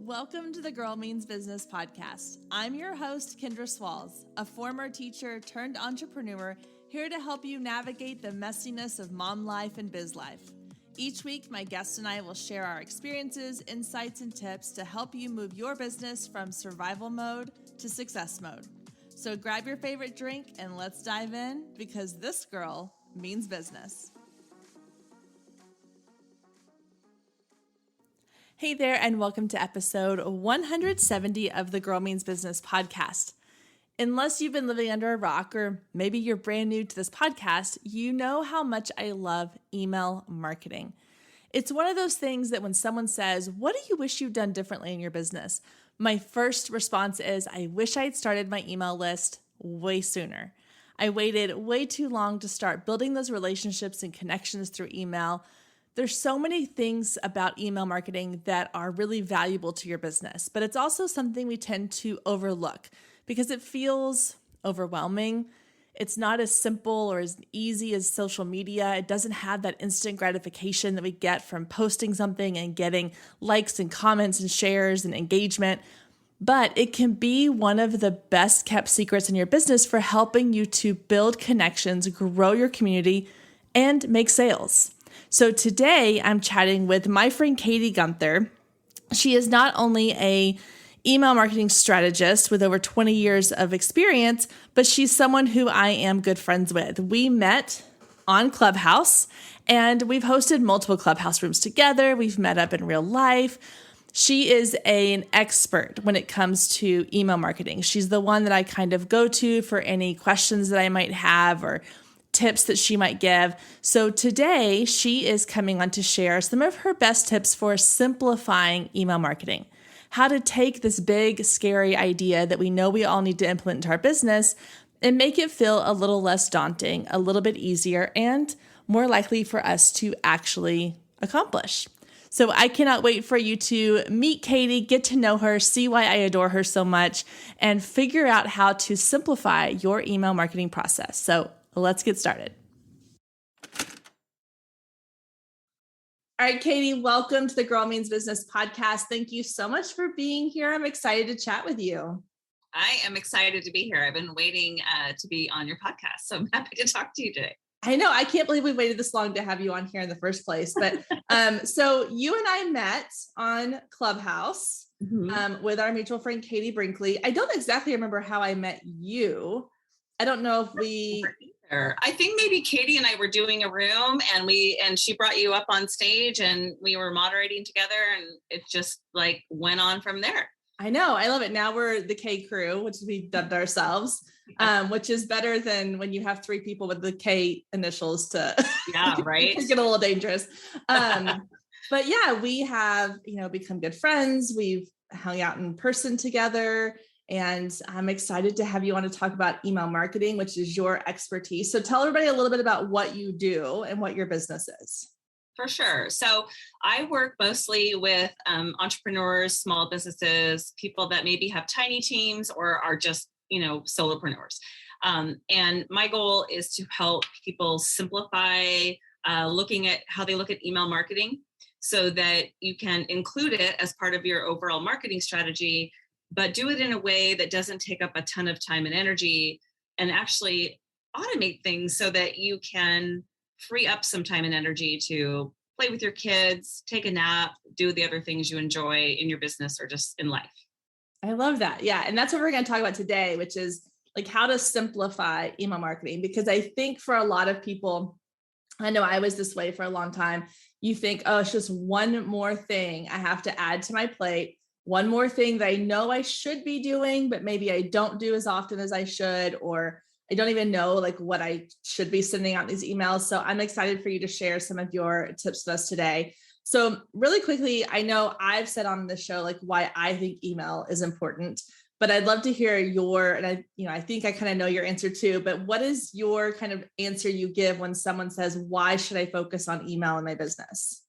Welcome to the Girl Means Business podcast. I'm your host, Kendra Swalls, a former teacher turned entrepreneur, here to help you navigate the messiness of mom life and biz life. Each week, my guests and I will share our experiences, insights, and tips to help you move your business from survival mode to success mode. So grab your favorite drink and let's dive in, because this girl means business. Hey there, and welcome to episode 170 of the Girl Means Business podcast. Unless you've been living under a rock, or maybe you're brand new to this podcast, you know how much I love email marketing. It's one of those things that when someone says, "What do you wish you'd done differently in your business?" my first response is, I wish I'd started my email list way sooner. I waited way too long to start building those relationships and connections through email. There's so many things about email marketing that are really valuable to your business, but it's also something we tend to overlook because it feels overwhelming. It's not as simple or as easy as social media. It doesn't have that instant gratification that we get from posting something and getting likes and comments and shares and engagement. But it can be one of the best kept secrets in your business for helping you to build connections, grow your community, and make sales. So today I'm chatting with my friend Katie Guenther. She is not only a email marketing strategist with over 20 years of experience, but she's someone who I am good friends with. We met on Clubhouse and we've hosted multiple Clubhouse rooms together. We've met up in real life. She is an expert when it comes to email marketing. She's the one that I kind of go to for any questions that I might have or tips that she might give. So today she is coming on to share some of her best tips for simplifying email marketing. How to take this big, scary idea that we know we all need to implement into our business and make it feel a little less daunting, a little bit easier, and more likely for us to actually accomplish. So I cannot wait for you to meet Katie, get to know her, see why I adore her so much, and figure out how to simplify your email marketing process. So let's get started. All right, Katie, welcome to the Girl Means Business podcast. Thank you so much for being here. I'm excited to chat with you. I am excited to be here. I've been waiting to be on your podcast, so I'm happy to talk to you today. I know. I can't believe we waited this long to have you on here in the first place. But so you and I met on Clubhouse with our mutual friend, Katie Brinkley. I don't exactly remember how I met you. I don't know if we... I think maybe Katie and I were doing a room and she brought you up on stage and we were moderating together and it just like went on from there. I know. I love it. Now we're the K crew, which we've dubbed ourselves, which is better than when you have three people with the K initials to right. It get a little dangerous. But yeah, we have, become good friends. We've hung out in person together. And I'm excited to have you on to talk about email marketing, which is your expertise. So tell everybody a little bit about what you do and what your business is. For sure. So I work mostly with entrepreneurs, small businesses, people that maybe have tiny teams or are just, solopreneurs. And my goal is to help people simplify looking at how they look at email marketing so that you can include it as part of your overall marketing strategy, but do it in a way that doesn't take up a ton of time and energy and actually automate things so that you can free up some time and energy to play with your kids, take a nap, do the other things you enjoy in your business or just in life. I love that. Yeah. And that's what we're going to talk about today, which is like how to simplify email marketing. Because I think for a lot of people, I know I was this way for a long time. You think, oh, it's just one more thing I have to add to my plate. One more thing that I know I should be doing, but maybe I don't do as often as I should, or I don't even know like what I should be sending out these emails. So I'm excited for you to share some of your tips with us today. So really quickly, I know I've said on the show, like why I think email is important, but I'd love to hear and I think I kind of know your answer too, but what is your kind of answer you give when someone says, why should I focus on email in my business?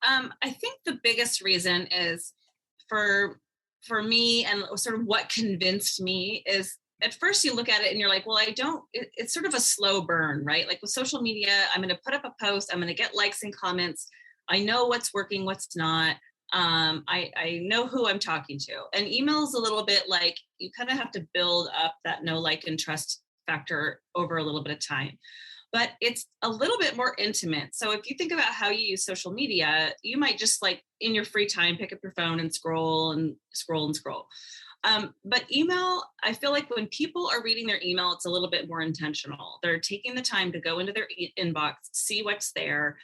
I think the biggest reason is for me, and sort of what convinced me is at first you look at it and you're like, well, it's sort of a slow burn, right? Like with social media, I'm going to put up a post, I'm going to get likes and comments. I know what's working, what's not. I know who I'm talking to. And email is a little bit like you kind of have to build up that know, like, and trust factor over a little bit of time. But it's a little bit more intimate. So if you think about how you use social media, you might just like in your free time pick up your phone and scroll and scroll and scroll. But email, I feel like when people are reading their email, it's a little bit more intentional. They're taking the time to go into their inbox, see what's there,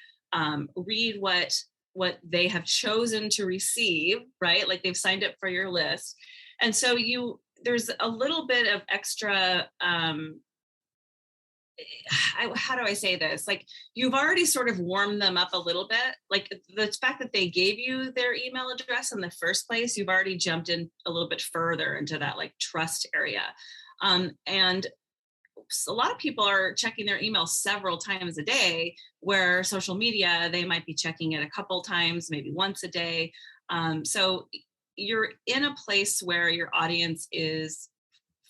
read what they have chosen to receive, right? Like they've signed up for your list. And so there's a little bit of extra, how do I say this? Like you've already sort of warmed them up a little bit. Like the fact that they gave you their email address in the first place, you've already jumped in a little bit further into that like trust area. And a lot of people are checking their email several times a day, where social media, they might be checking it a couple times, maybe once a day. So you're in a place where your audience is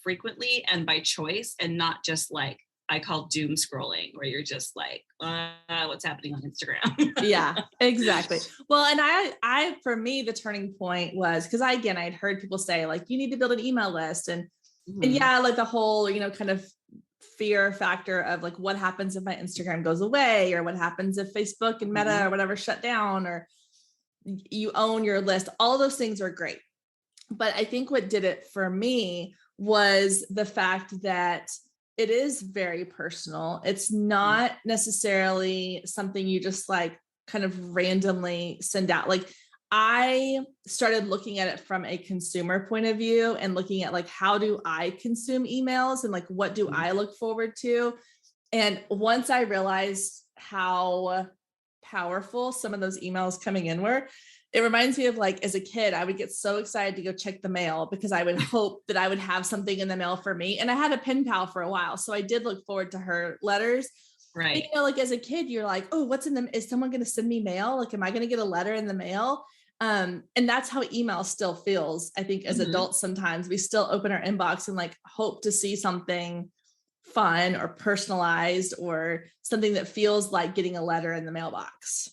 frequently and by choice, and not just like I call doom scrolling, where you're just like, what's happening on Instagram? Yeah, exactly. Well, and I, for me, the turning point was because I'd heard people say like, you need to build an email list. And yeah, like the whole, kind of fear factor of like, what happens if my Instagram goes away, or what happens if Facebook and Meta or whatever shut down, or you own your list. All those things are great. But I think what did it for me was the fact that it is very personal. It's not necessarily something you just like kind of randomly send out. Like I started looking at it from a consumer point of view and looking at like, how do I consume emails and like, what do I look forward to? And once I realized how powerful some of those emails coming in were, it reminds me of like, as a kid, I would get so excited to go check the mail because I would hope that I would have something in the mail for me. And I had a pen pal for a while, so I did look forward to her letters. Right. But, like as a kid, you're like, oh, what's in them? Is someone going to send me mail? Like, am I going to get a letter in the mail? And that's how email still feels. I think as adults, sometimes we still open our inbox and like hope to see something fun or personalized or something that feels like getting a letter in the mailbox.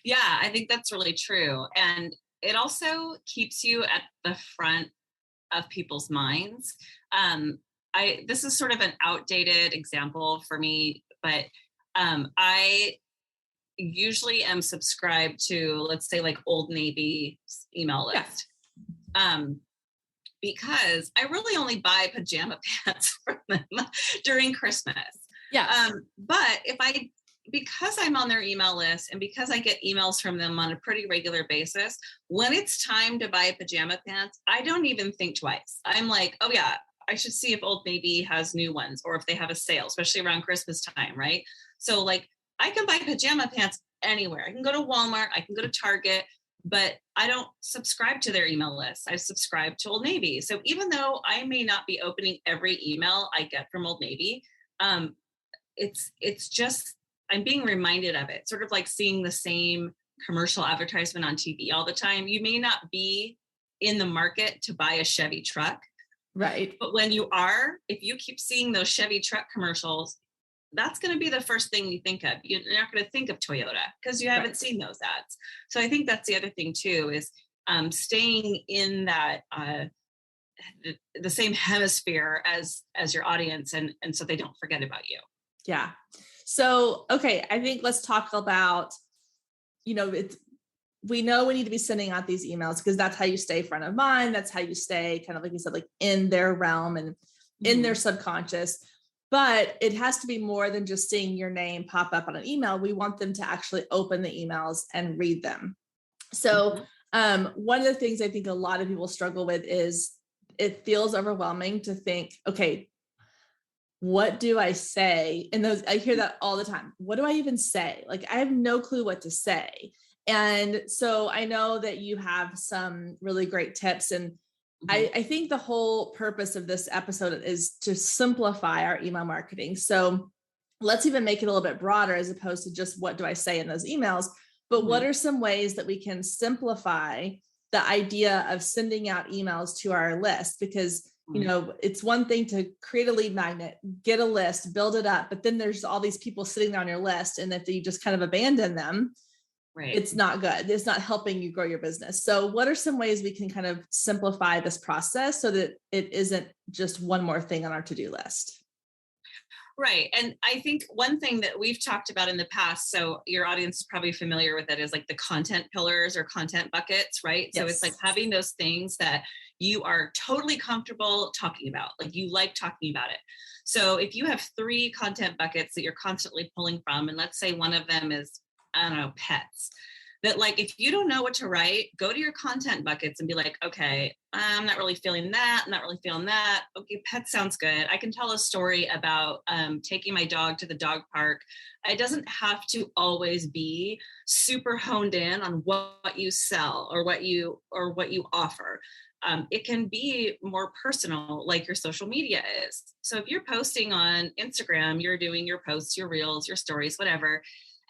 Yeah, I think that's really true. And it also keeps you at the front of people's minds. This is sort of an outdated example for me, but I usually am subscribed to, let's say, like Old Navy's email list. Yeah. Because I really only buy pajama pants from them during Christmas. Yeah. But because I'm on their email list and because I get emails from them on a pretty regular basis, when it's time to buy pajama pants, I don't even think twice. I'm like, oh yeah, I should see if Old Navy has new ones or if they have a sale, especially around Christmas time, right? So like I can buy pajama pants anywhere. I can go to Walmart, I can go to Target, but I don't subscribe to their email list. I subscribe to Old Navy. So even though I may not be opening every email I get from Old Navy, it's just, I'm being reminded of it, sort of like seeing the same commercial advertisement on TV all the time. You may not be in the market to buy a Chevy truck, right? But when you are, if you keep seeing those Chevy truck commercials, that's going to be the first thing you think of. You're not going to think of Toyota because you haven't seen those ads. So I think that's the other thing too, is staying in that the same hemisphere as your audience, and so they don't forget about you. Yeah. So, okay, I think let's talk about, we know we need to be sending out these emails because that's how you stay front of mind. That's how you stay kind of, like you said, like in their realm and in their subconscious. But it has to be more than just seeing your name pop up on an email. We want them to actually open the emails and read them. So one of the things I think a lot of people struggle with is it feels overwhelming to think, okay, what do I say? And I hear that all the time. What do I even say? Like, I have no clue what to say. And so I know that you have some really great tips. And I think the whole purpose of this episode is to simplify our email marketing. So let's even make it a little bit broader as opposed to just what do I say in those emails, but what are some ways that we can simplify the idea of sending out emails to our list? Because it's one thing to create a lead magnet, get a list, build it up, but then there's all these people sitting there on your list. And if you just kind of abandon them, Right. it's not good. It's not helping you grow your business. So what are some ways we can kind of simplify this process so that it isn't just one more thing on our to-do list? Right. And I think one thing that we've talked about in the past, so your audience is probably familiar with it, is like the content pillars or content buckets, right? Yes. So it's like having those things that you are totally comfortable talking about, like you like talking about it. So if you have 3 content buckets that you're constantly pulling from, and let's say one of them is, I don't know, pets, that like if you don't know what to write, go to your content buckets and be like, okay, I'm not really feeling that, I'm not really feeling that. Okay, pet sounds good. I can tell a story about taking my dog to the dog park. It doesn't have to always be super honed in on what you sell or what you offer. It can be more personal, like your social media is. So if you're posting on Instagram, you're doing your posts, your reels, your stories, whatever.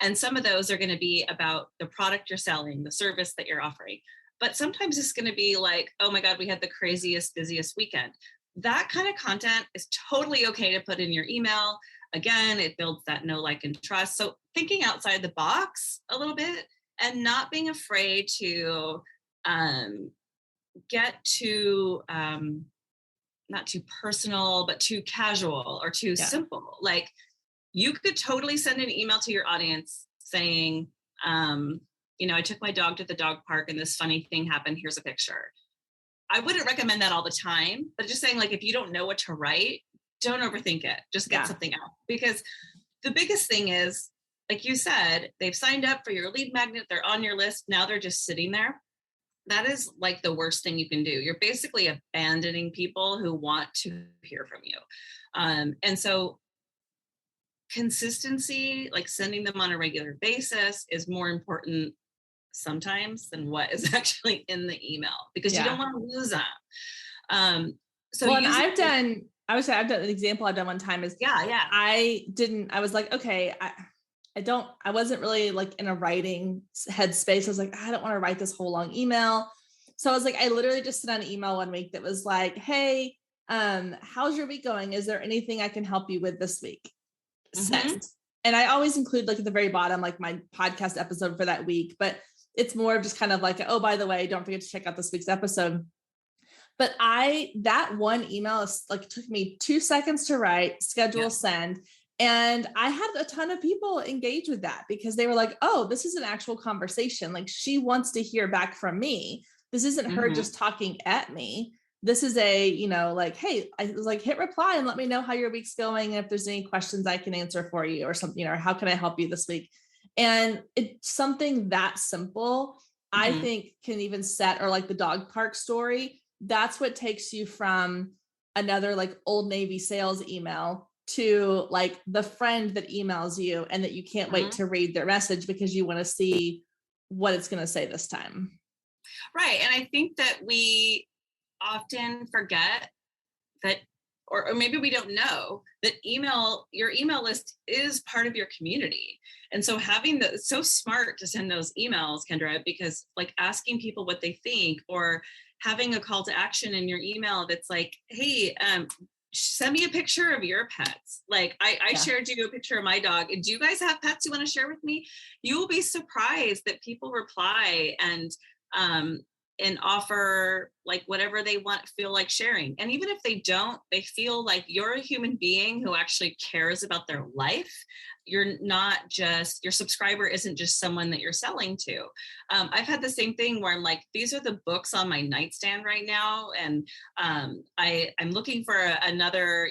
And some of those are going to be about the product you're selling, the service that you're offering. But sometimes it's going to be like, oh my God, we had the craziest, busiest weekend. That kind of content is totally okay to put in your email. Again, it builds that know, like, and trust. So thinking outside the box a little bit and not being afraid to get too, not too personal, but too casual or too simple. Like, you could totally send an email to your audience saying, I took my dog to the dog park and this funny thing happened. Here's a picture. I wouldn't recommend that all the time, but just saying, like, if you don't know what to write, don't overthink it. Just get something out. Because the biggest thing is, like you said, they've signed up for your lead magnet. They're on your list. Now they're just sitting there. That is like the worst thing you can do. You're basically abandoning people who want to hear from you. And so consistency, like sending them on a regular basis, is more important sometimes than what is actually in the email, because you don't want to lose them. So well, and I've done an example I've done one time is I was like, okay, I wasn't really like in a writing headspace. I was like, I don't want to write this whole long email. So I was like, I literally just sent an email one week that was like, hey, how's your week going? Is there anything I can help you with this week? Send. And I always include like at the very bottom, like my podcast episode for that week, but it's more of just kind of like, oh, by the way, don't forget to check out this week's episode. But that one email is like, took me 2 seconds to write, schedule, send. And I had a ton of people engage with that because they were like, oh, this is an actual conversation. Like, she wants to hear back from me. This isn't her just talking at me. This is like, hey, I was like, hit reply and let me know how your week's going. And if there's any questions I can answer for you or something, or how can I help you this week? And it's something that simple, I think, can even set, or like the dog park story. That's what takes you from another like Old Navy sales email to like the friend that emails you and that you can't wait to read their message because you want to see what it's going to say this time. Right. And I think that we often forget that, or maybe we don't know that your email list is part of your community. And so it's so smart to send those emails, Kendra, because like asking people what they think, or having a call to action in your email that's like, hey, send me a picture of your pets. Like I shared you a picture of my dog. Do you guys have pets you want to share with me? You will be surprised that people reply and offer like whatever they feel like sharing. And even if they don't, they feel like you're a human being who actually cares about their life. You're not just, your subscriber isn't just someone that you're selling to. I've had the same thing where I'm like, these are the books on my nightstand right now. And I'm looking for another,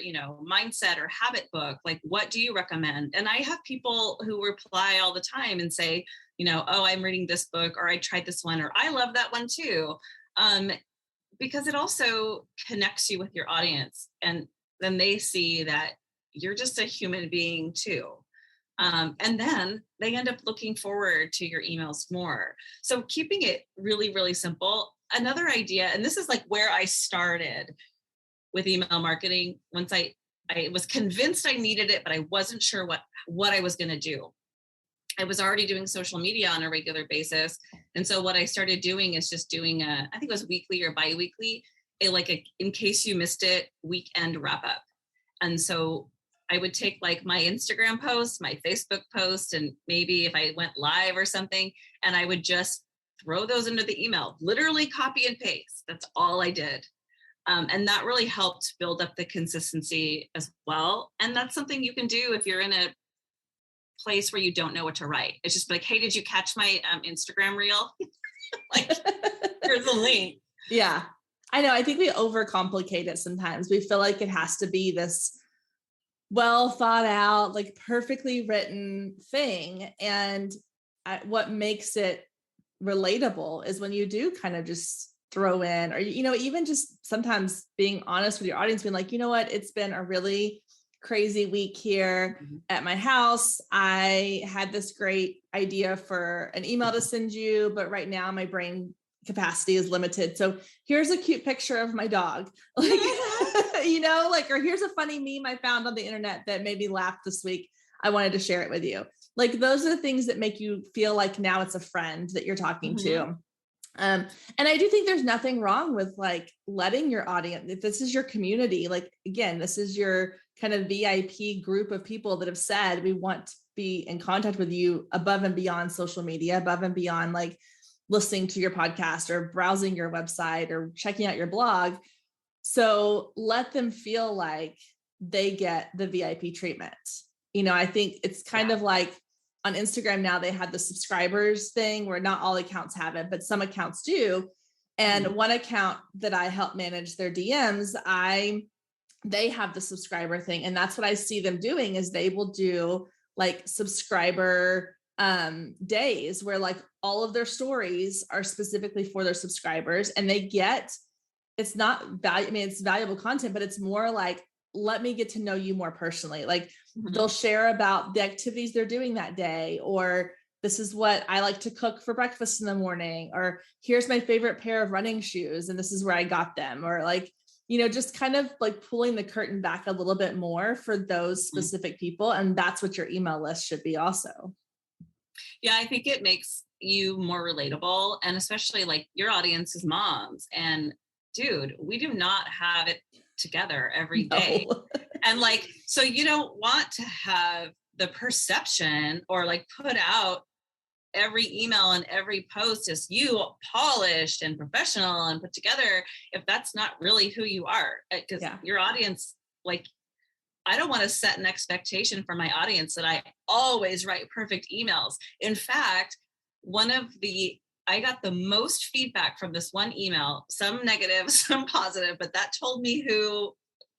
mindset or habit book. Like, what do you recommend? And I have people who reply all the time and say, oh, I'm reading this book, or I tried this one, or I love that one too. Because it also connects you with your audience. And then they see that you're just a human being too. And then they end up looking forward to your emails more. So keeping it really, really simple. Another idea, and this is like where I started with email marketing, once I was convinced I needed it, but I wasn't sure what I was going to do. I was already doing social media on a regular basis. And so what I started doing is just doing I think it was weekly or biweekly, in case you missed it, weekend wrap up. And so I would take like my Instagram post, my Facebook post, and maybe if I went live or something, and I would just throw those into the email, literally copy and paste. That's all I did. And that really helped build up the consistency as well. And that's something you can do if you're in a place where you don't know what to write. It's just like, hey, did you catch my Instagram reel? Like, here's a link. Yeah, I know. I think we overcomplicate it sometimes. We feel like it has to be this well thought out, like perfectly written thing. And what makes it relatable is when you do kind of just throw in, or, even just sometimes being honest with your audience, being like, you know what, it's been a really crazy week here at my house. I had this great idea for an email to send you, but right now my brain capacity is limited. So here's a cute picture of my dog, like, or here's a funny meme I found on the internet that made me laugh this week. I wanted to share it with you. Like, those are the things that make you feel like now it's a friend that you're talking to. And I do think there's nothing wrong with like letting your audience, if this is your community, like, again, this is your kind of VIP group of people that have said, we want to be in contact with you above and beyond social media, above and beyond like listening to your podcast or browsing your website or checking out your blog. So let them feel like they get the VIP treatment. I think it's kind of like on Instagram now, they have the subscribers thing where not all accounts have it, but some accounts do. And one account that I help manage their DMs, they have the subscriber thing. And that's what I see them doing is they will do like subscriber days where like all of their stories are specifically for their subscribers, and they get, it's not value. I mean, it's valuable content, but it's more like, let me get to know you more personally. Like they'll share about the activities they're doing that day, or this is what I like to cook for breakfast in the morning, or here's my favorite pair of running shoes and this is where I got them, or like, just kind of like pulling the curtain back a little bit more for those specific people. And that's what your email list should be also. Yeah, I think it makes you more relatable, and especially like your audience is moms, and dude, we do not have it together every day. And like, so you don't want to have the perception or like put out every email and every post as you polished and professional and put together if that's not really who you are. Because your audience, like, I don't want to set an expectation for my audience that I always write perfect emails. In fact, I got the most feedback from this one email, some negative, some positive, but that told me who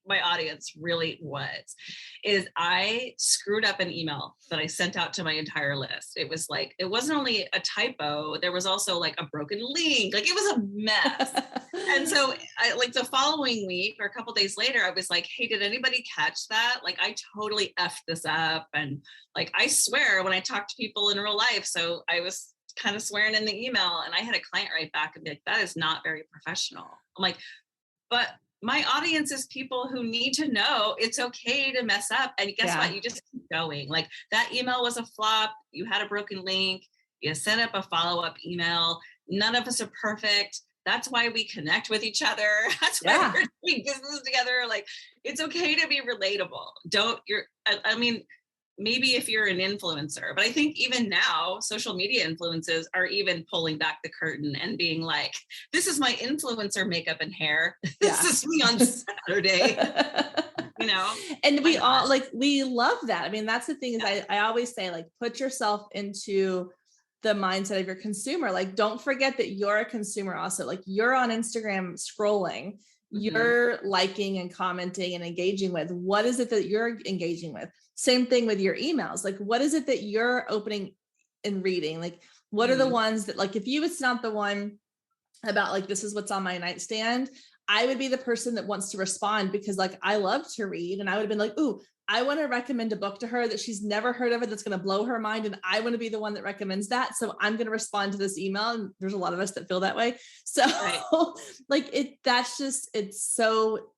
my audience really was, is I screwed up an email that I sent out to my entire list. It was like, it wasn't only a typo, there was also like a broken link. Like, it was a mess. And so I, like the following week or a couple days later, I was like, hey, did anybody catch that? Like, I totally effed this up. And like, I swear when I talk to people in real life, so I was kind of swearing in the email, and I had a client write back and be like, that is not very professional. I'm like, but my audience is people who need to know it's okay to mess up. And guess what? You just keep going. Like, that email was a flop. You had a broken link. You set up a follow-up email. None of us are perfect. That's why we connect with each other. That's why we're doing business together. Like, it's okay to be relatable. I mean, maybe if you're an influencer, but I think even now social media influencers are even pulling back the curtain and being like, this is my influencer makeup and hair. This is me on Saturday, And we all like, we love that. I mean, that's the thing is I always say, like, put yourself into the mindset of your consumer. Like, don't forget that you're a consumer also. Like, you're on Instagram scrolling, you're liking and commenting and engaging with. What is it that you're engaging with? Same thing with your emails. Like, what is it that you're opening and reading? Like, what are the ones that, like, if you it's not the one about like, this is what's on my nightstand, I would be the person that wants to respond because like, I love to read, and I would have been like, ooh, I want to recommend a book to her that she's never heard of it, that's going to blow her mind. And I want to be the one that recommends that. So I'm going to respond to this email. And there's a lot of us that feel that way. So like it's so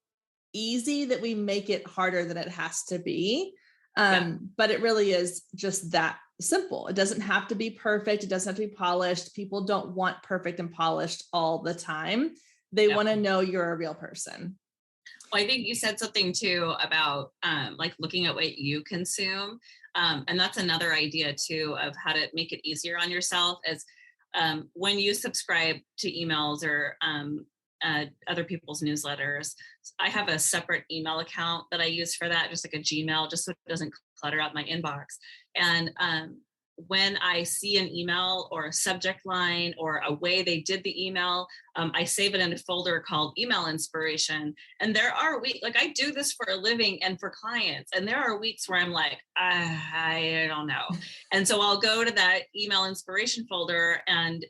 easy that we make it harder than it has to be. But it really is just that simple. It doesn't have to be perfect. It doesn't have to be polished. People don't want perfect and polished all the time. They want to know you're a real person. Well, I think you said something too about like looking at what you consume. And that's another idea too of how to make it easier on yourself is when you subscribe to emails or other people's newsletters. I have a separate email account that I use for that, just like a Gmail, just so it doesn't clutter up my inbox. And when I see an email or a subject line or a way they did the email, I save it in a folder called email inspiration. And there are weeks, like I do this for a living and for clients. And there are weeks where I'm like, I don't know. And so I'll go to that email inspiration folder and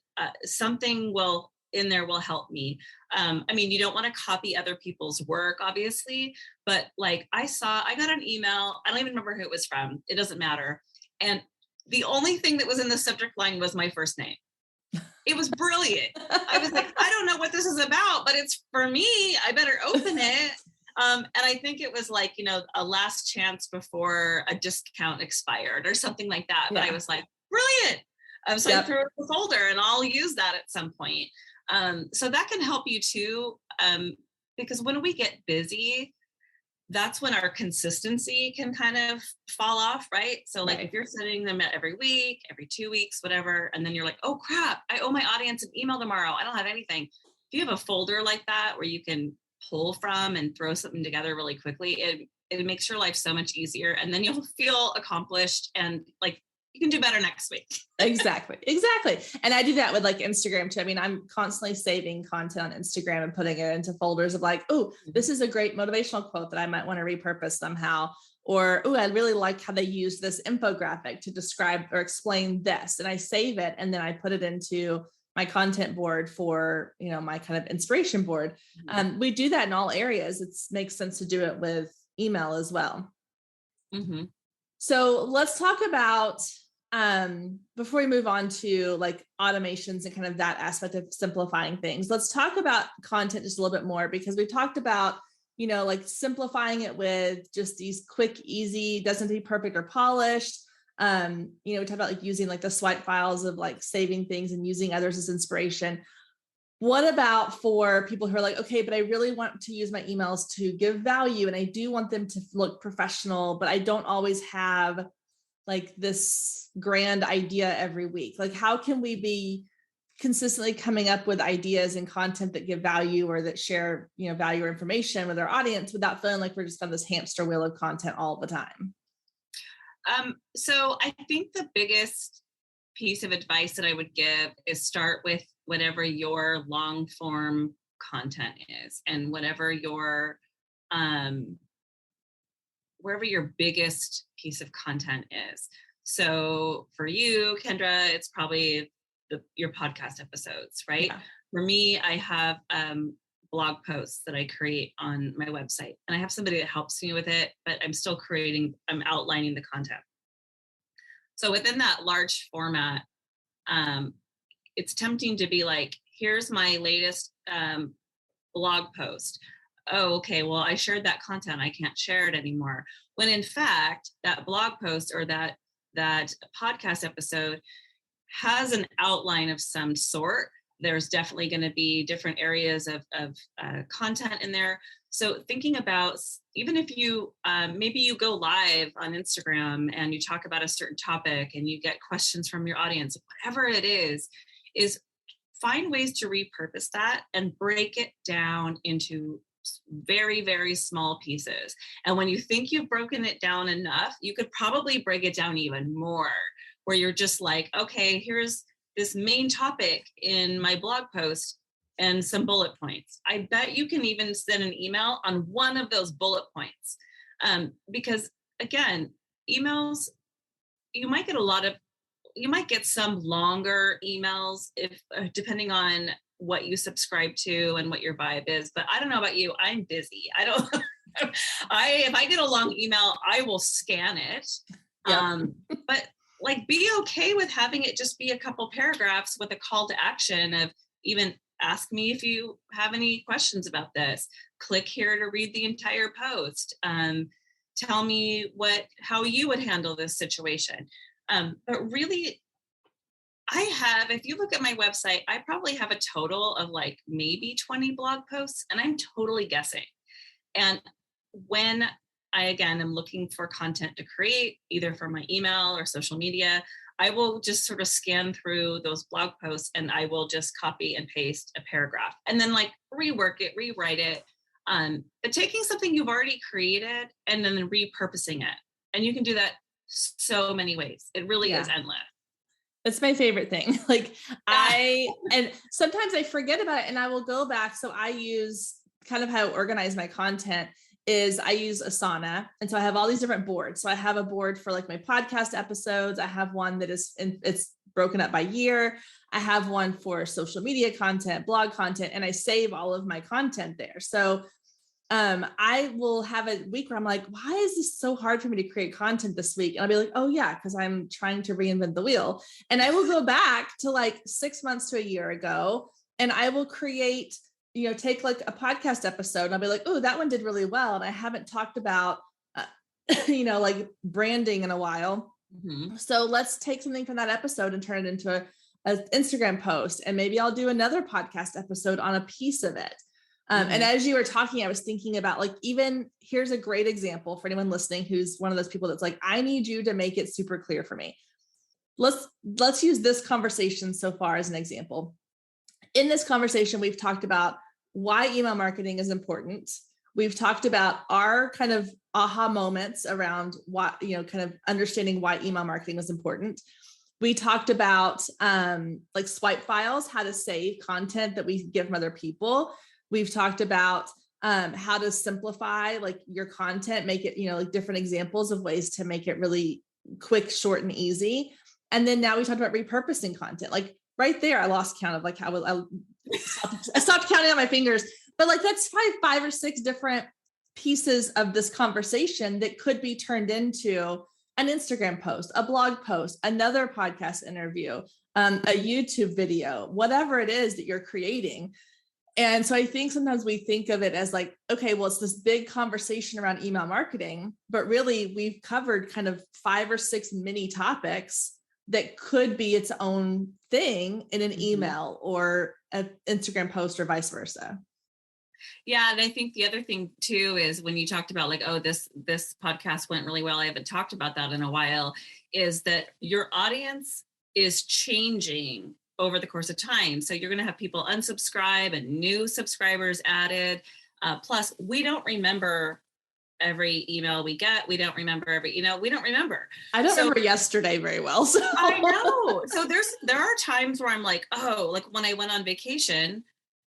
something will in there will help me. I mean, you don't want to copy other people's work, obviously, but like I got an email. I don't even remember who it was from. It doesn't matter. And the only thing that was in the subject line was my first name. It was brilliant. I was like, I don't know what this is about, but it's for me. I better open it. And I think it was like, a last chance before a discount expired or something like that. Yeah. But I was like, brilliant. So I threw it in the folder and I'll use that at some point. So that can help you too. Because when we get busy, that's when our consistency can kind of fall off, right? So like if you're sending them every week, every 2 weeks, whatever, and then you're like, oh crap, I owe my audience an email tomorrow. I don't have anything. If you have a folder like that where you can pull from and throw something together really quickly, it makes your life so much easier. And then you'll feel accomplished and like you can do better next week. Exactly. And I do that with like Instagram too. I mean, I'm constantly saving content on Instagram and putting it into folders of like, oh, this is a great motivational quote that I might want to repurpose somehow. Or, oh, I really like how they use this infographic to describe or explain this. And I save it and then I put it into my content board for, my kind of inspiration board. We do that in all areas. It makes sense to do it with email as well. Mm-hmm. So let's talk about, before we move on to like automations and kind of that aspect of simplifying things, let's talk about content just a little bit more, because we talked about, like simplifying it with just these quick, easy, doesn't have to be perfect or polished. We talked about like using like the swipe files of like saving things and using others as inspiration. What about for people who are like, okay, but I really want to use my emails to give value and I do want them to look professional, but I don't always have like this grand idea every week. Like, how can we be consistently coming up with ideas and content that give value or that share, value or information with our audience without feeling like we're just on this hamster wheel of content all the time? So I think the biggest piece of advice that I would give is start with whatever your long form content is and whatever your wherever your biggest piece of content is. So for you, Kendra, it's probably your podcast episodes, right? Yeah. For me, I have blog posts that I create on my website, and I have somebody that helps me with it, but I'm outlining the content. So within that large format, it's tempting to be like, here's my latest blog post. Oh, okay, well, I shared that content. I can't share it anymore. When in fact, that blog post or that podcast episode has an outline of some sort. There's definitely going to be different areas of content in there. So thinking about, even if you, maybe you go live on Instagram and you talk about a certain topic and you get questions from your audience, whatever it is find ways to repurpose that and break it down into very, very small pieces. And when you think you've broken it down enough, you could probably break it down even more, where you're just like, okay, here's this main topic in my blog post and some bullet points. I bet you can even send an email on one of those bullet points. Because again, emails, you might get some longer emails if depending on what you subscribe to and what your vibe is. But I don't know about you, I'm busy. If I get a long email, I will scan it. Yep. But like, be okay with having it just be a couple paragraphs with a call to action of even ask me if you have any questions about this. Click here to read the entire post. Tell me how you would handle this situation. But really, if you look at my website, I probably have a total of like maybe 20 blog posts, and I'm totally guessing. And when I, again, am looking for content to create, either for my email or social media, I will just sort of scan through those blog posts and I will just copy and paste a paragraph and then like rework it, rewrite it. But taking something you've already created and then repurposing it. And you can do that so many ways. It really is endless. That's my favorite thing. Like and sometimes I forget about it and I will go back. So I use kind of how I organize my content is I use Asana. And so I have all these different boards. So I have a board for like my podcast episodes. I have one that it's broken up by year. I have one for social media content, blog content, and I save all of my content there. So I will have a week where I'm like, why is this so hard for me to create content this week? And I'll be like, oh yeah, because I'm trying to reinvent the wheel. And I will go back to like 6 months to a year ago, and I will create, take like a podcast episode and I'll be like, oh, that one did really well. And I haven't talked about, like branding in a while. Mm-hmm. So let's take something from that episode and turn it into an Instagram post. And maybe I'll do another podcast episode on a piece of it. And as you were talking, I was thinking about like, even here's a great example for anyone listening who's one of those people that's like, I need you to make it super clear for me. Let's use this conversation so far as an example. In this conversation, we've talked about why email marketing is important. We've talked about our kind of aha moments around what, kind of understanding why email marketing is important. We talked about like swipe files, how to save content that we get from other people. We've talked about how to simplify like your content, make it, like different examples of ways to make it really quick, short, and easy. And then now we talked about repurposing content. Like right there, I lost count of like how I stopped counting on my fingers, but like that's five or six different pieces of this conversation that could be turned into an Instagram post, a blog post, another podcast interview, a YouTube video, whatever it is that you're creating. And so I think sometimes we think of it as like, okay, well, it's this big conversation around email marketing, but really we've covered kind of 5 or 6 mini topics that could be its own thing in an email or an Instagram post or vice versa. Yeah. And I think the other thing too, is when you talked about like, oh, this podcast went really well, I haven't talked about that in a while, is that your audience is changing over the course of time. So you're going to have people unsubscribe and new subscribers added. Plus, we don't remember every email we get. We don't remember we don't remember. I don't remember yesterday very well. So. I know. So there are times where I'm like, oh, like when I went on vacation,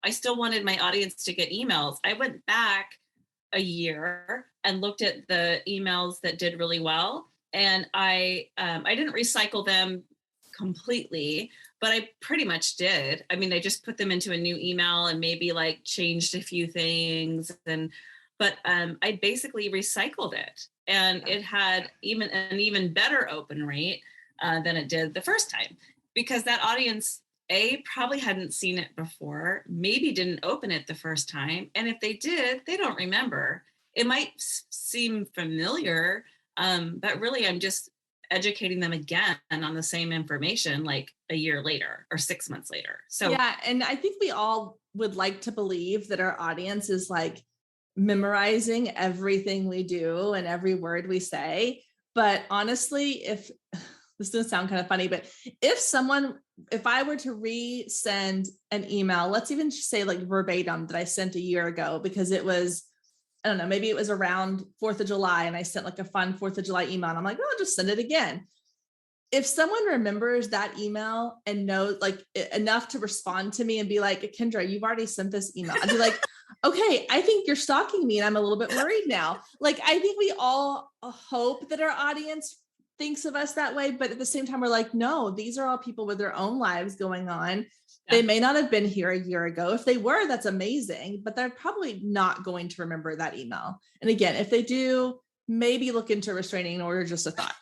I still wanted my audience to get emails. I went back a year and looked at the emails that did really well. And I didn't recycle them completely, but I pretty much did. I mean, I just put them into a new email and maybe like changed a few things. But I basically recycled it, and it had an even better open rate than it did the first time, because that audience probably hadn't seen it before, maybe didn't open it the first time. And if they did, they don't remember. It might seem familiar, but really I'm just educating them again on the same information like a year later or 6 months later. So yeah. And I think we all would like to believe that our audience is like memorizing everything we do and every word we say. But honestly, if this doesn't sound kind of funny, but if I were to resend an email, let's even just say like verbatim that I sent a year ago, because it was, I don't know, maybe it was around 4th of July and I sent like a fun 4th of July email and I'm like, oh, I'll just send it again. If someone remembers that email and knows like enough to respond to me and be like, Kendra, you've already sent this email. I'd be like, okay, I think you're stalking me and I'm a little bit worried now. Like, I think we all hope that our audience thinks of us that way. But at the same time, we're like, no, these are all people with their own lives going on. Yeah. They may not have been here a year ago. If they were, that's amazing, but they're probably not going to remember that email. And again, if they do, maybe look into a restraining order, just a thought.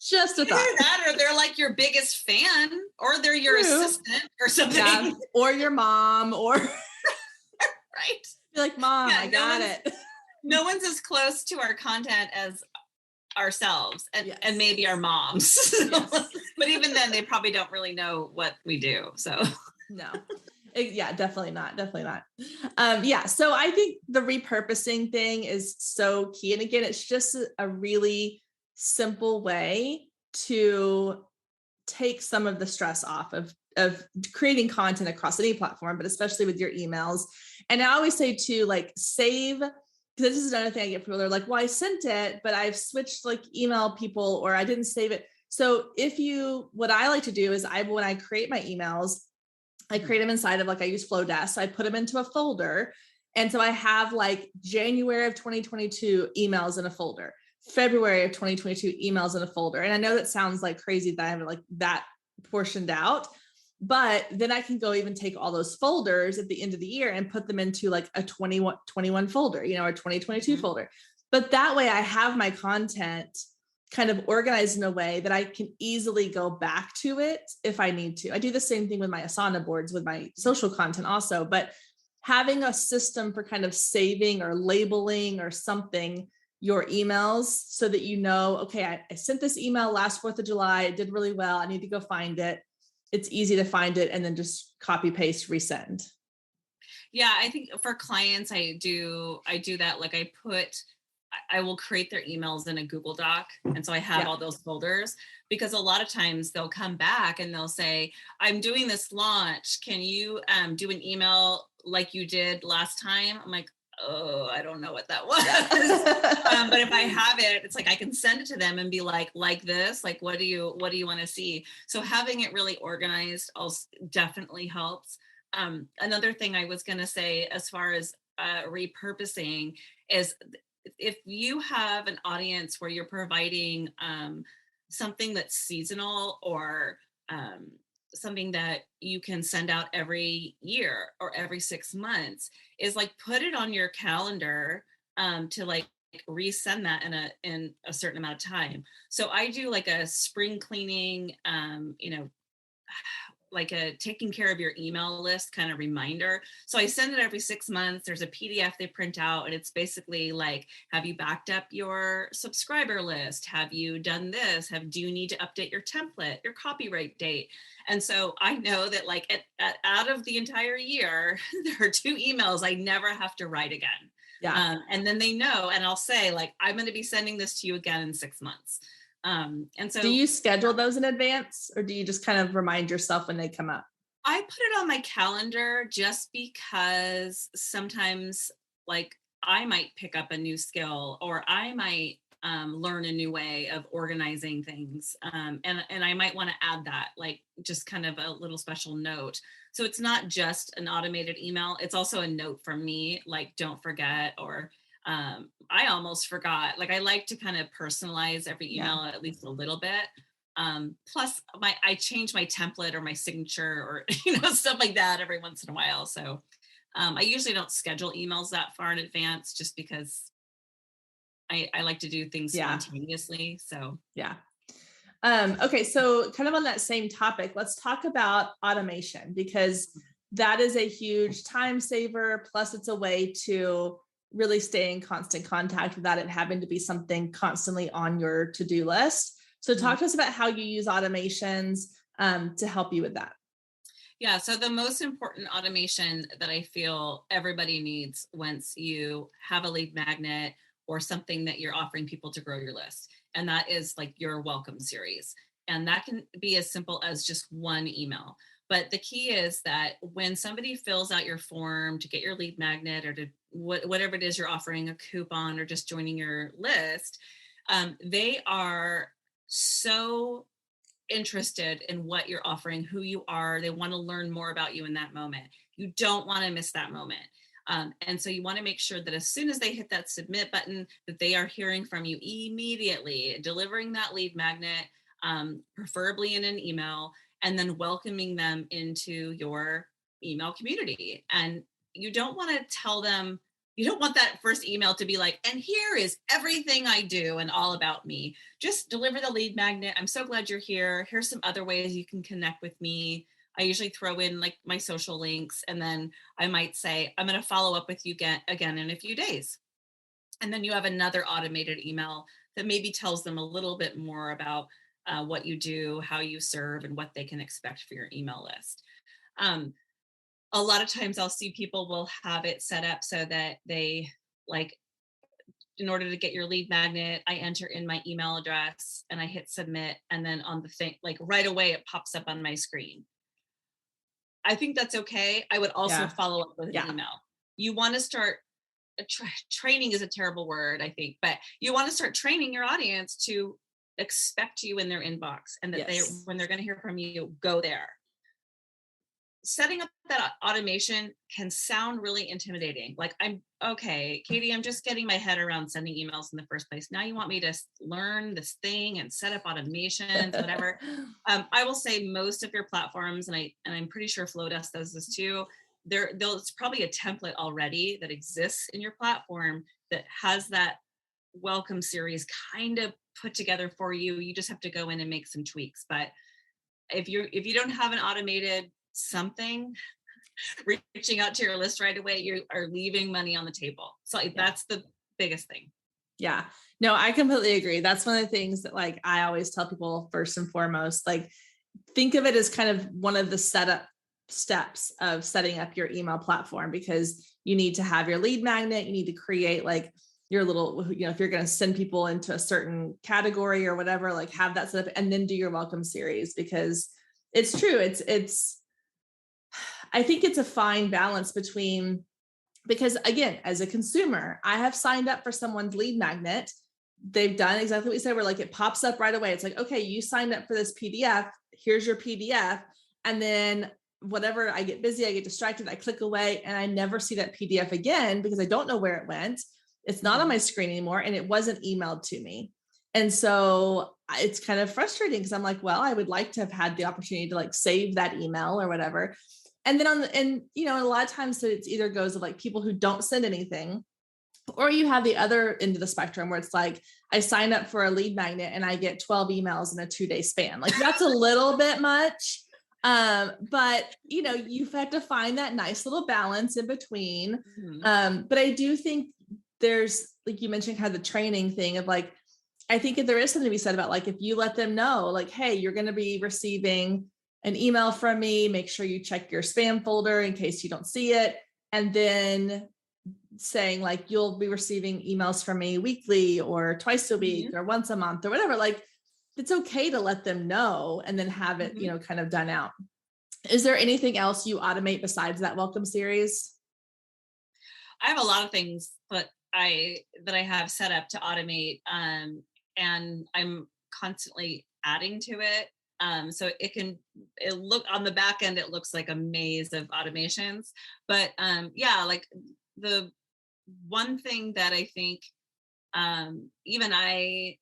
Just a thought. Either that, or they're like your biggest fan, or they're your assistant or something. Yeah. Or your mom, or right. Be like, Mom, I got it. No one's as close to our content as ourselves and maybe our moms. Yes. But even then, they probably don't really know what we do. So no. Yeah, definitely not. Definitely not. Yeah. So I think the repurposing thing is so key. And again, it's just a really simple way to take some of the stress off of creating content across any platform, but especially with your emails. And I always say too, like save, because this is another thing I get from people. They're like, well, I sent it, but I've switched like email people, or I didn't save it. So what I like to do is when I create my emails, I create them inside of like, I use Flowdesk. So I put them into a folder. And so I have like January of 2022 emails in a folder, February of 2022 emails in a folder. And I know that sounds like crazy that I have like that portioned out, but then I can go even take all those folders at the end of the year and put them into like a 21 folder, or 2022 folder. But that way I have my content kind of organized in a way that I can easily go back to it if I need to. I do the same thing with my Asana boards, with my social content also, but having a system for kind of saving or labeling or something your emails so that okay, I sent this email last 4th of July. It did really well. I need to go find it. It's easy to find it and then just copy, paste, resend. Yeah, I think for clients, I do that. Like I will create their emails in a Google Doc. And so I have all those folders, because a lot of times they'll come back and they'll say, I'm doing this launch. Can you do an email like you did last time? I'm like, oh, I don't know what that was. But if I have it, it's like I can send it to them and be like this, like, what do you want to see? So having it really organized also definitely helps. Another thing I was going to say, as far as repurposing, is if you have an audience where you're providing something that's seasonal, or something that you can send out every year or every 6 months, is like put it on your calendar to like resend that in a certain amount of time. So I do like a spring cleaning, like a taking care of your email list kind of reminder. So I send it every 6 months. There's a PDF they print out, and it's basically like, have you backed up your subscriber list? Have you done this? Do you need to update your template, your copyright date? And so I know that like out of the entire year, there are 2 emails I never have to write again. Yeah. And then they know, and I'll say like, I'm going to be sending this to you again in 6 months. And so do you schedule those in advance, or do you just kind of remind yourself when they come up? I put it on my calendar just because sometimes like I might pick up a new skill, or I might learn a new way of organizing things. And I might want to add that, like just kind of a little special note. So it's not just an automated email. It's also a note from me, like, don't forget, or I almost forgot. Like I like to kind of personalize every email at least a little bit. Plus I change my template or my signature, or stuff like that every once in a while. So I usually don't schedule emails that far in advance, just because I like to do things spontaneously. So yeah. Okay, so kind of on that same topic, let's talk about automation, because that is a huge time saver. Plus, it's a way to really stay in constant contact without it having to be something constantly on your to-do list. So talk to us about how you use automations to help you with that. Yeah, so the most important automation that I feel everybody needs once you have a lead magnet or something that you're offering people to grow your list, and that is like your welcome series. And that can be as simple as just one email. But the key is that when somebody fills out your form to get your lead magnet, or to whatever it is you're offering, a coupon or just joining your list, they are so interested in what you're offering, who you are. They want to learn more about you in that moment. You don't want to miss that moment. And so you want to make sure that as soon as they hit that submit button, that they are hearing from you immediately, delivering that lead magnet, preferably in an email, and then welcoming them into your email community. And you don't want to tell them, you don't want that first email to be like, and here is everything I do and all about me. Just deliver the lead magnet. I'm so glad you're here. Here's some other ways you can connect with me. I usually throw in like my social links, and then I might say, I'm going to follow up with you again in a few days. And then you have another automated email that maybe tells them a little bit more about what you do, how you serve, and what they can expect for your email list. Um, a lot of times I'll see people will have it set up so that they like, in order to get your lead magnet, I enter in my email address and I hit submit. And then on the thing, like right away, it pops up on my screen. I think that's okay. I would also follow up with an email. You want to start training is a terrible word, I think, but you want to start training your audience to expect you in their inbox, and that when they're going to hear from you, go there. Setting up that automation can sound really intimidating. Like, okay, Katie, I'm just getting my head around sending emails in the first place. Now you want me to learn this thing and set up automations, whatever. I will say most of your platforms, and I'm pretty sure Flowdesk does this too. There's probably a template already that exists in your platform that has that welcome series kind of put together for you. You just have to go in and make some tweaks. But if you don't have an automated something, reaching out to your list right away, you are leaving money on the table. So that's the biggest thing. Yeah, no, I completely agree. That's one of the things that like I always tell people first and foremost, like think of it as kind of one of the setup steps of setting up your email platform, because you need to have your lead magnet. You need to create like your little, if you're going to send people into a certain category or whatever, like have that set up and then do your welcome series, because it's true. I think it's a fine balance between, because again, as a consumer, I have signed up for someone's lead magnet. They've done exactly what you said, where like it pops up right away. It's like, okay, you signed up for this PDF. Here's your PDF. And then whatever, I get busy, I get distracted, I click away and I never see that PDF again because I don't know where it went. It's not on my screen anymore and it wasn't emailed to me. And so it's kind of frustrating because I'm like, well, I would like to have had the opportunity to like save that email or whatever. And then a lot of times it either goes of like people who don't send anything, or you have the other end of the spectrum where it's like, I sign up for a lead magnet and I get 12 emails in a 2-day span. Like that's a little bit much. But you've had to find that nice little balance in between. But I do think there's, like you mentioned, kind of the training thing of like, I think if there is something to be said about like, if you let them know, like, hey, you're going to be receiving an email from me, make sure you check your spam folder in case you don't see it. And then saying like, you'll be receiving emails from me weekly or twice a week or once a month or whatever. Like it's okay to let them know and then have it, kind of done out. Is there anything else you automate besides that welcome series? I have a lot of things that I have set up to automate, and I'm constantly adding to it. So it look on the back end, it looks like a maze of automations, but like the one thing that I think even I,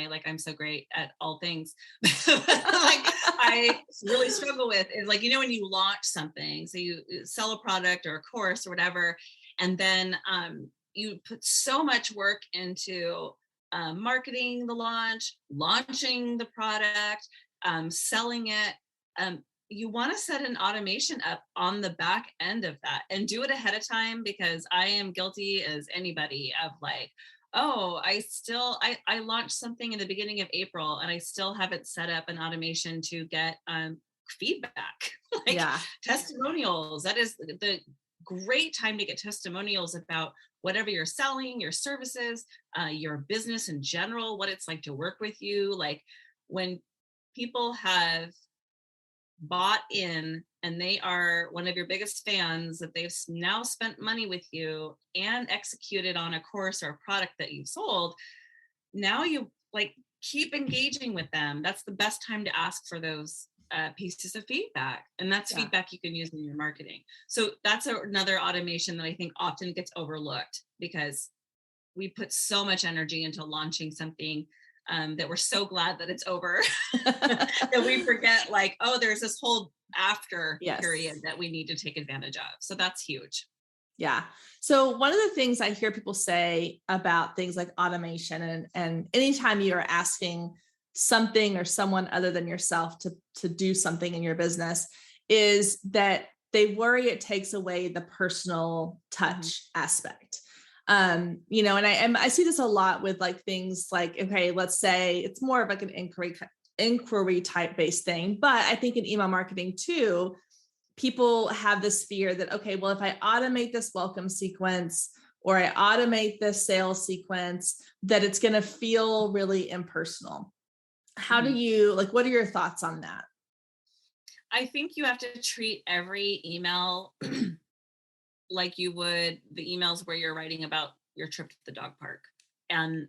like I'm so great at all things, like I really struggle with is like, when you launch something, so you sell a product or a course or whatever, and then you put so much work into marketing the launching the product, selling it. You want to set an automation up on the back end of that and do it ahead of time, because I am guilty as anybody of like, oh, I launched something in the beginning of April and I still haven't set up an automation to get feedback, like testimonials. That is the great time to get testimonials about whatever you're selling, your services, your business in general, what it's like to work with you. Like when people have bought in and they are one of your biggest fans, that they've now spent money with you and executed on a course or a product that you've sold, now you like keep engaging with them. That's the best time to ask for those pieces of feedback, and that's feedback you can use in your marketing. So that's another automation that I think often gets overlooked, because we put so much energy into launching something that we're so glad that it's over that we forget like, oh, there's this whole after period that we need to take advantage of. So that's huge. Yeah. So one of the things I hear people say about things like automation, and anytime you are asking something or someone other than yourself to do something in your business, is that they worry it takes away the personal touch aspect. And I see this a lot with like things like, okay, let's say it's more of like an inquiry type based thing, but I think in email marketing too, people have this fear that, okay, well, if I automate this welcome sequence or I automate this sales sequence, that it's going to feel really impersonal. How do you, like, what are your thoughts on that? I think you have to treat every email like you would the emails where you're writing about your trip to the dog park. And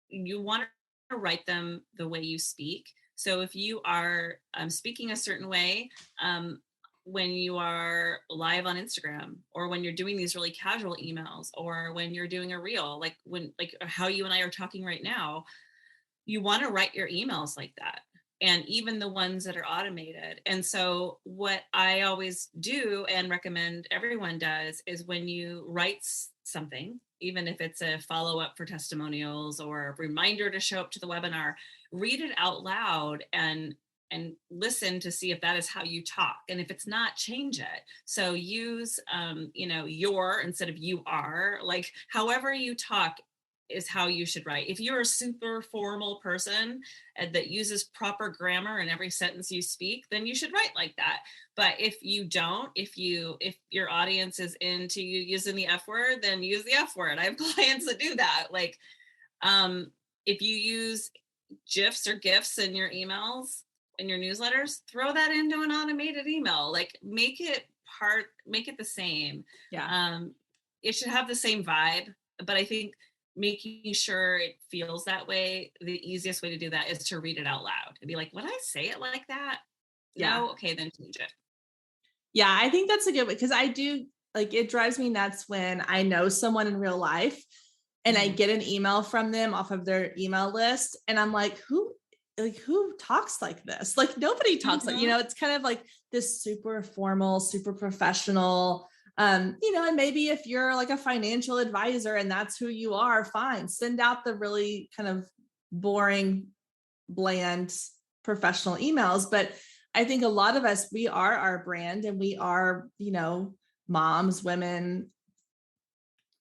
you want to write them the way you speak. So if you are speaking a certain way, when you are live on Instagram, or when you're doing these really casual emails, or when you're doing a reel, like how you and I are talking right now, you want to write your emails like that, and even the ones that are automated. And so what I always do and recommend everyone does is, when you write something, even if it's a follow-up for testimonials or a reminder to show up to the webinar, read it out loud and listen to see if that is how you talk. And if it's not, change it. So use your instead of you are. Like, however you talk is how you should write. If you're a super formal person that uses proper grammar in every sentence you speak, then you should write like that. But if you don't, if your audience is into you using the F word, then use the F word. I have clients that do that. Like, if you use GIFs or GIFs in your emails, in your newsletters, throw that into an automated email. Like, make it the same. Yeah. It should have the same vibe, but I think making sure it feels that way, the easiest way to do that is to read it out loud and be like, would I say it like that? Yeah. No? Okay, then change it. Yeah, I think that's a good way, because I do, like, it drives me nuts when I know someone in real life and I get an email from them off of their email list, and I'm like, who talks like this? Like, nobody talks like, it's kind of like this super formal, super professional, and maybe if you're like a financial advisor and that's who you are, fine, send out the really kind of boring, bland, professional emails. But I think a lot of us, we are our brand, and we are, moms, women,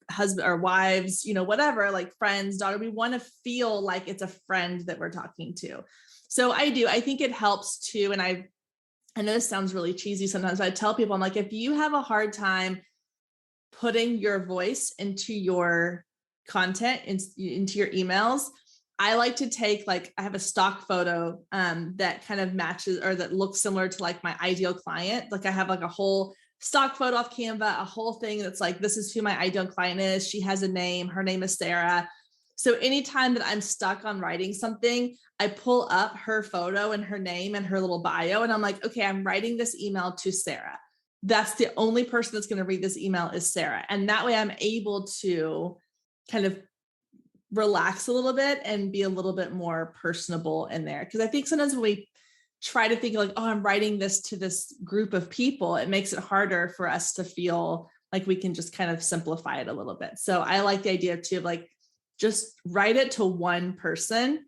husband or wives, whatever, like friends, daughter. We want to feel like it's a friend that we're talking to. So I think it helps too. And I know this sounds really cheesy sometimes, but I tell people, I'm like, if you have a hard time putting your voice into your content, into your emails, I like to take, like, I have a stock photo that kind of matches, or that looks similar to like my ideal client. Like, I have like a whole stock photo off Canva, a whole thing that's like, this is who my ideal client is. She has a name. Her name is Sarah. So anytime that I'm stuck on writing something, I pull up her photo and her name and her little bio, and I'm like, okay, I'm writing this email to Sarah. That's the only person that's going to read this email is Sarah. And that way I'm able to kind of relax a little bit and be a little bit more personable in there. Because I think sometimes when we try to think like, oh, I'm writing this to this group of people, it makes it harder for us to feel like we can just kind of simplify it a little bit. So I like the idea too, of like, just write it to one person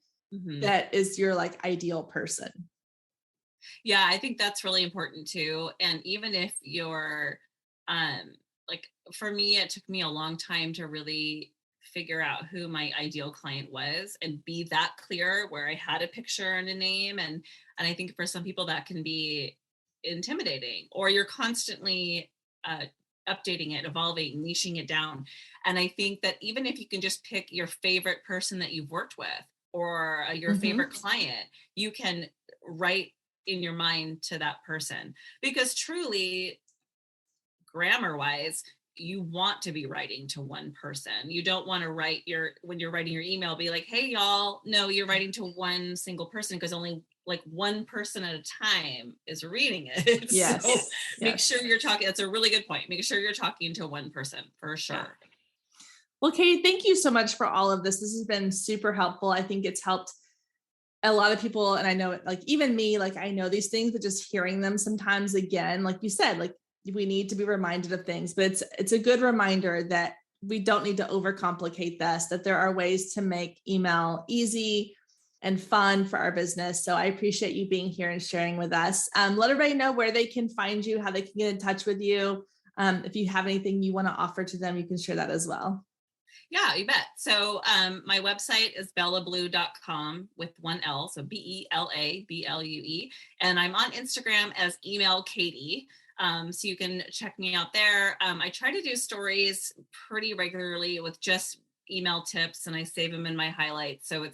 that is your like ideal person. Yeah, I think that's really important too. And even if you're like, for me, it took me a long time to really figure out who my ideal client was and be that clear, where I had a picture and a name. And I think for some people that can be intimidating, or you're constantly updating it, evolving, niching it down. And I think that even if you can just pick your favorite person that you've worked with, or your favorite client, you can write in your mind to that person. Because truly, grammar wise, you want to be writing to one person. You don't want to when you're writing your email, be like, hey y'all. No, you're writing to one single person, because only like one person at a time is reading it. Yes. So make sure you're talking. That's a really good point. Make sure you're talking to one person for sure. Yeah. Well, Katie, thank you so much for all of this. This has been super helpful. I think it's helped a lot of people. And I know, like, even me, like, I know these things, but just hearing them sometimes again, like you said, like, we need to be reminded of things, but it's a good reminder that we don't need to overcomplicate this, that there are ways to make email easy and fun for our business. So I appreciate you being here and sharing with us. Let everybody know where they can find you, how they can get in touch with you. If you have anything you want to offer to them, you can share that as well. Yeah, you bet. So my website is bellablue.com with one L, so BELABLUE. And I'm on Instagram as Email Katie. So you can check me out there. I try to do stories pretty regularly with just email tips, and I save them in my highlights. So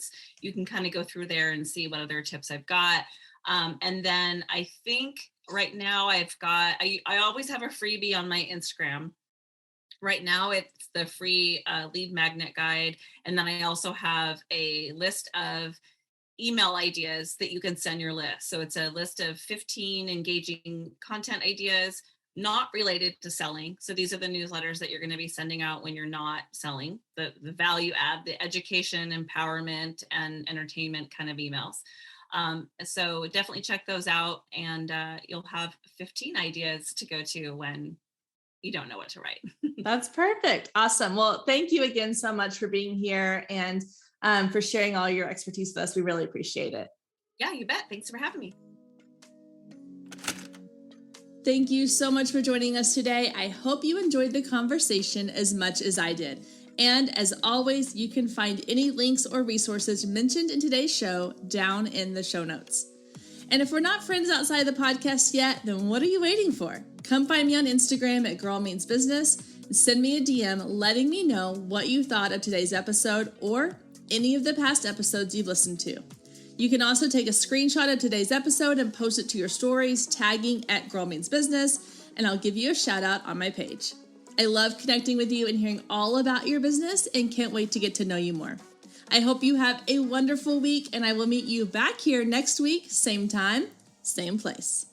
you can kind of go through there and see what other tips I've got. And then I think right now I always have a freebie on my Instagram. Right now it's the free lead magnet guide. And then I also have a list of email ideas that you can send your list. So it's a list of 15 engaging content ideas not related to selling. So these are the newsletters that you're going to be sending out when you're not selling, the value add, the education, empowerment, and entertainment kind of emails. So definitely check those out, and you'll have 15 ideas to go to when you don't know what to write. That's perfect. Awesome. Well, thank you again so much for being here and for sharing all your expertise with us. We really appreciate it. Yeah, you bet. Thanks for having me. Thank you so much for joining us today. I hope you enjoyed the conversation as much as I did. And as always, you can find any links or resources mentioned in today's show down in the show notes. And if we're not friends outside the podcast yet, then what are you waiting for? Come find me on Instagram at Girl Means Business and send me a DM letting me know what you thought of today's episode or any of the past episodes you've listened to. You can also take a screenshot of today's episode and post it to your stories, tagging at Girl Means Business, and I'll give you a shout out on my page. I love connecting with you and hearing all about your business and can't wait to get to know you more. I hope you have a wonderful week, and I will meet you back here next week, same time, same place.